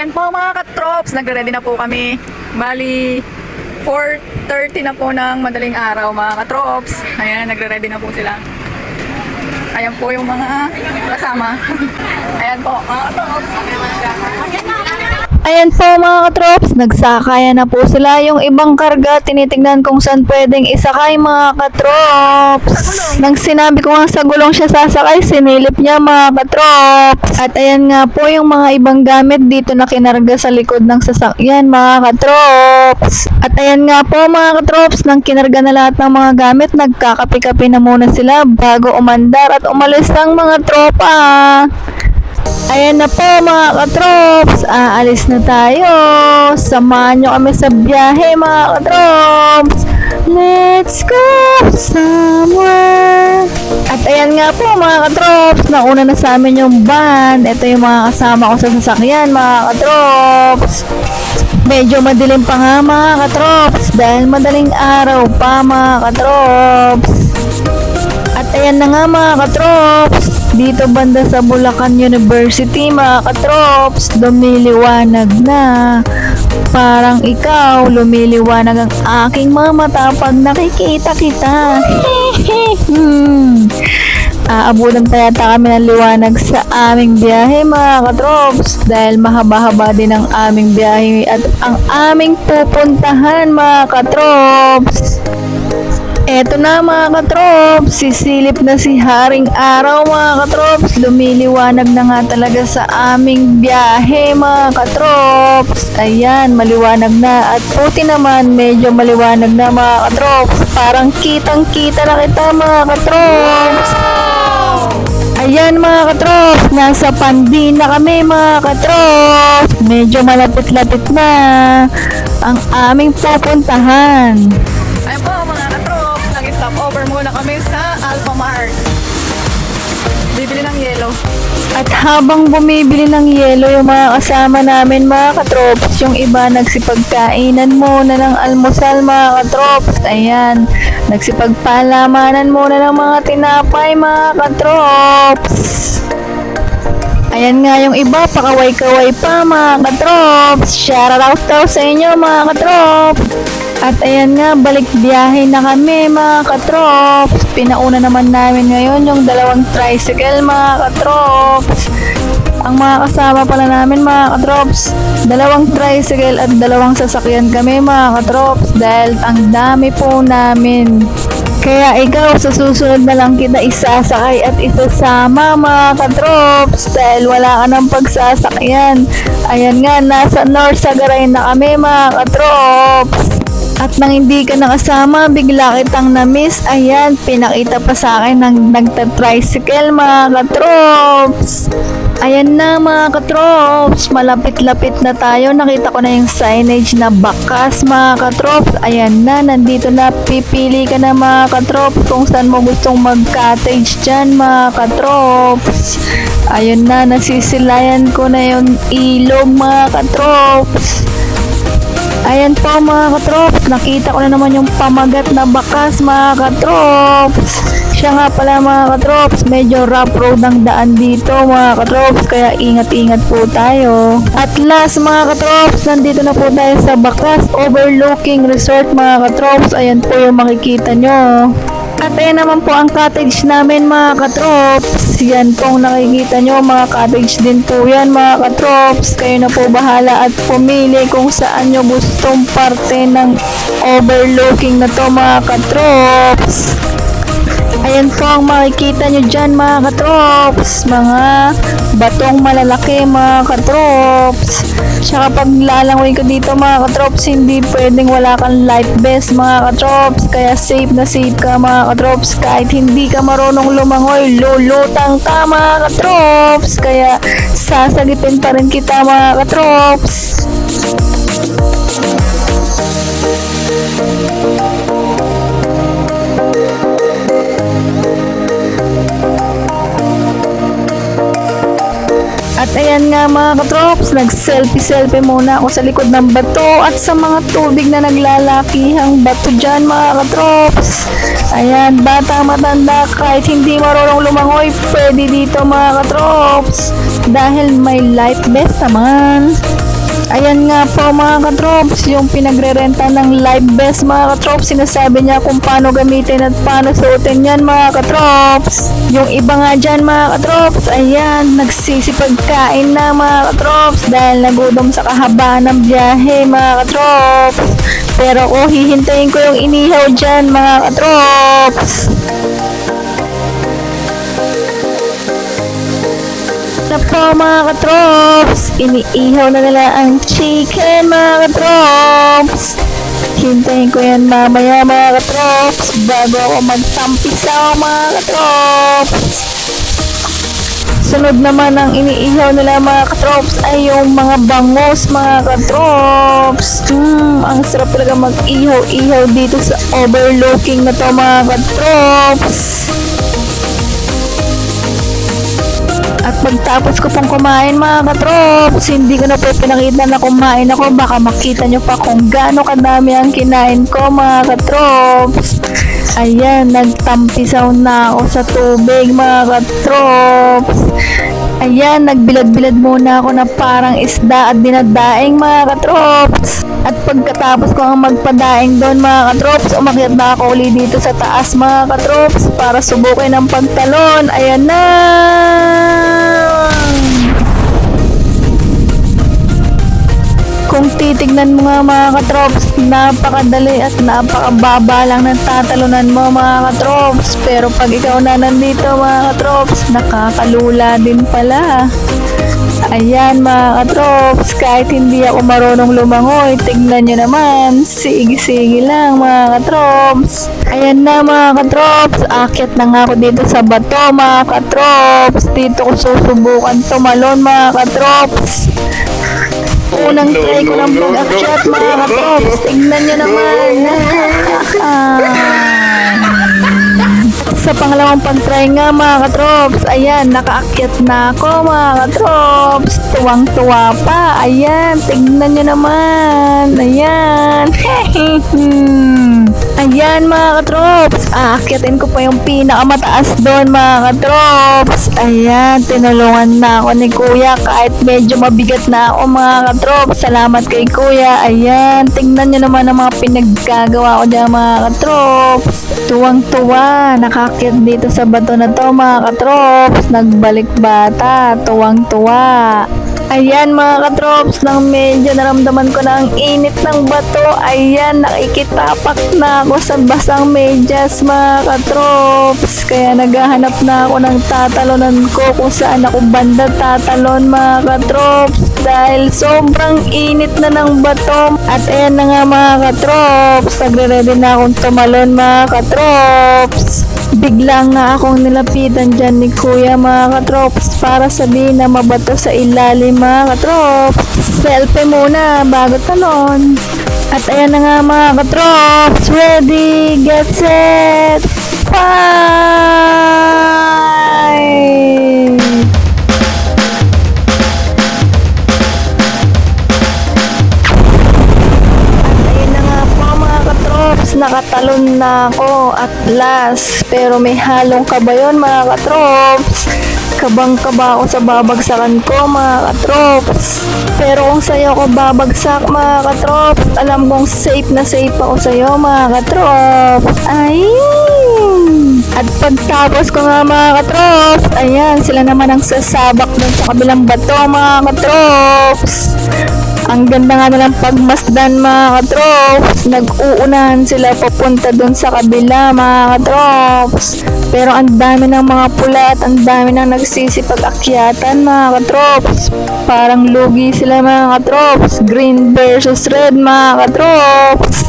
Ayan po mga katrops, nagre-ready na po kami. Bali, 4:30 na po ng madaling araw mga katrops. Ayan, nagre-ready na po sila. Ayan po yung mga kasama. Ayan po mga katrops. Ayan po mga katrops, nagsakaya na po sila. Yung ibang karga, tinitignan kung saan pwedeng isakay mga katrops. Nang sinabi ko nga sa gulong siya sasakay, sinilip niya mga katrops. At ayan nga po yung mga ibang gamit dito na kinarga sa likod ng sasakyan mga katrops. At ayan nga po mga katrops, nang kinarga na lahat ng mga gamit, nagkakapi-kapi na muna sila bago umandar at umalis ang mga tropa. Ayan na po mga katrops, aalis na tayo. Samahan nyo kami sa biyahe mga katrops. Let's go somewhere. At ayan nga po mga katrops, nauna na sa amin yung van. Ito yung mga kasama ko sa sasakyan mga katrops. Medyo madilim pa nga mga katrops dahil madaling araw pa mga katrops. At ayan na nga mga katrops, dito banda sa Bulacan University mga katrops, lumiliwanag na. Parang ikaw, lumiliwanag ang aking mga mata pag nakikita kita. Aabutan pa yata kami ng liwanag sa aming biyahe mga katrops dahil mahaba-haba din ang aming biyahe at ang aming pupuntahan mga katrops. Eto na mga katrops, sisilip na si Haring Araw mga katrops, lumiliwanag na nga talaga sa aming biyahe mga katrops. Ayan, maliwanag na at puti naman, medyo maliwanag na mga katrops. Parang kitang-kita na kita mga katrops. Ayan mga katrops, nasa Pandi na kami mga katrops. Medyo malapit-lapit na ang aming pupuntahan. Ayan po mga katrops, nag-stop over muna kami sa Alphamart. Bibili ng yelo. At habang bumibili ng yelo yung mga kasama namin mga katrops, yung iba nagsipagkainan muna ng almusal mga katrops. Ayan, nagsipagpalamanan muna ng mga tinapay mga katrops. Ayan nga yung iba, pakaway-kaway pa mga katrops. Shout out daw sa inyo mga katrops. At ayan nga, balik biyahe na kami mga katrops. Pinauna naman namin ngayon yung dalawang tricycle mga katrops. Ang mga kasama pala namin mga katrops, dalawang tricycle at dalawang sasakyan kami mga katrops dahil ang dami po namin. Kaya ikaw sa susunod na lang kita isasakay at isasama mga katrops dahil wala ka ng pagsasakyan. Ayan nga, nasa North Sagaray na kami mga katrops. At nang hindi ka nakasama, bigla kitang na-miss. Ayan, pinakita pa sa akin ng nagta-tricycle mga katrops. Ayan na mga katrops, malapit-lapit na tayo. Nakita ko na yung signage na Bakas mga katrops. Ayan na, nandito na, pipili ka na mga katrops kung saan mo gustong mag-cottage dyan mga katrops. Ayun na, nasisilayan ko na yung ilog mga katrops. Ayan po mga katrops, nakita ko na naman yung pamagat na Bakas mga katrops. Siya nga pala mga katrops, medyo rough road ang daan dito mga katrops, kaya ingat-ingat po tayo. At last mga katrops, nandito na po tayo sa Bakas Overlooking Resort mga katrops. Ayan po yung makikita nyo. At ayan naman po ang cottage namin mga katrops. Yan pong nakikita nyo, mga cottage din po yan mga katrops. Kayo na po bahala at pumili kung saan nyo gustong parte ng overlooking na to mga katrops. Ayan po ang makikita nyo dyan mga katrops, mga batong malalaki mga katrops. Tsaka pag lalangoy ka dito mga katrops, hindi pwedeng wala kang life vest mga katrops. Kaya safe na safe ka mga katrops. Kahit hindi ka marunong lumangoy, lulutang ka mga katrops. Kaya sasagipin pa rin kita mga katrops. At ayan nga mga katrops, nag-selfie-selfie muna ako sa likod ng bato at sa mga tubig na naglalakihang bato dyan mga katrops. Ayan, bata matanda, kahit hindi marunong lumangoy, pwede dito mga katrops. Dahil may life vest naman. Ayan nga po mga katrops, yung pinagre-renta ng Live Best mga katrops, sinasabi niya kung paano gamitin at paano suotin yan mga katrops. Yung iba nga dyan mga katrops, ayan, nagsisipagkain na mga katrops dahil nagutom sa kahabaan ng biyahe mga katrops. Pero ko hihintayin ko yung inihaw dyan mga katrops. Na po mga katrops, iniihaw na nila ang chicken mga katrops. Hintayin ko yan mamaya mga katrops bago ako magtampisaw mga katrops. Sunod naman ang iniihaw nila mga katrops ay yung mga bangus mga katrops. Ang sarap talaga mag-ihaw-ihaw dito sa overlooking na to mga katrops. At pagtapos ko pong kumain mga katrops, hindi ko na po pinakita na kumain ako. Baka makita nyo pa kung gaano kadami ang kinain ko mga katrops. Ayan, nagtampisaw na ako sa tubig mga katrops. Ayan, nagbilad-bilad muna ako na parang isda at dinadaing mga katrops. At pagkatapos ko ang magpadaing doon mga katrops, umakyat na ako uli dito sa taas mga katrops para subukin ang pagtalon. Ayan na! Kung titignan mo nga mga katrops, napakadali at napakababa lang ng tatalunan mo mga katrops. Pero pag ikaw na nandito mga katrops, nakakalula din pala. Ayan mga katrops, kahit hindi ako marunong lumangoy, tignan nyo naman, sige-sige lang mga katrops. Ayan na mga katrops, akyat na nga ako dito sa bato mga katrops. Dito ko susubukan tumalon mga katrops. Unang try ko ng pag-akyat mga katrops, tignan nyo naman. Sa pangalawang pag-try nga mga katrops, ayan, nakaakyat na ako mga katrops. Tuwang-tuwa pa. Ayan, tignan nyo naman. Ayan. Ayan mga katrops, aakyatin ko pa yung pinakamataas doon mga katrops. Ayan, tinulungan na ako ni kuya kahit medyo mabigat na ako mga katrops. Salamat kay kuya. Ayan, tignan nyo naman ang mga pinaggagawa ko dyan mga katrops. Tuwang-tuwa, nakaakyat dito sa bato na to mga katrops. Nagbalik bata, tuwang-tuwa. Ayan mga katrops, nang medyo naramdaman ko na ang init ng bato, ayan, nakikitapak na ako sa basang medyas mga katrops. Kaya naghahanap na ako ng tatalonan ko kung saan ako banda tatalon mga katrops. Dahil sobrang init na ng bato. At ayan na nga mga katrops, nagre-ready na akong tumalon mga katrops. Bigla nga akong nilapitan dyan ni kuya mga katrops para sabihin na mabato sa ilalim mga katrops. Selfie muna bago talon. At ayan na nga mga katrops, ready, get set, fight! Nakatalon na ako at last, pero may halong kaba yun mga katrops. Kabang-kaba ako sa babagsakan ko mga katrops. Pero kung sa'yo ako babagsak mga katrops, alam kong safe na safe ako sa'yo mga katrops. Ay! At pagtapos ko nga mga katrops, ayan, sila naman ang sasabak dun sa kabilang bato mga katrops. Ang ganda nga nilang pagmasdan mga katrops. Nag-uunahan sila papunta dun sa kabila mga katrops. Pero ang dami ng mga pula at ang dami ng nagsisipag-akyatan mga katrops. Parang lugi sila mga katrops. Green versus red mga katrops.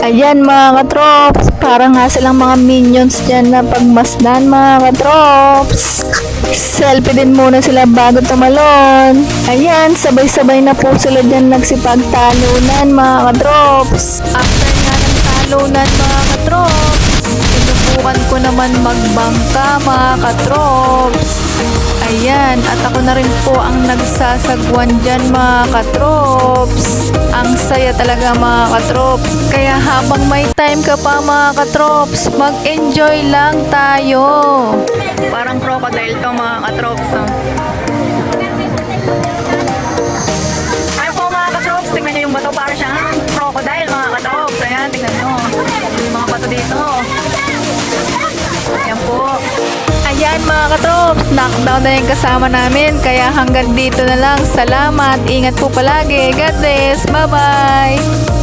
Ayan mga katrops, parang nga silang mga minions dyan na pagmasdan mga katrops. Selfie din muna sila bago tumalon. Ayan, sabay-sabay na po sila dyan nagsipagtalunan mga katrops. After nga ng talunan mga katrops, sinubukan ko naman magbangka mga katrops. Ayan, at ako na rin po ang nagsasagwan dyan mga katrops. Ang saya talaga mga katrops. Kaya habang may time ka pa mga katrops, mag-enjoy lang tayo. Parang crocodile to mga katrops. Ay po mga crocodile mga katrops. Ayan, tingnan nyo. Yung mga bato dito. Ayan po. Ayan mga katrops, knockdown na yung kasama namin. Kaya hanggang dito na lang. Salamat. Ingat po palagi. God bless. Bye-bye.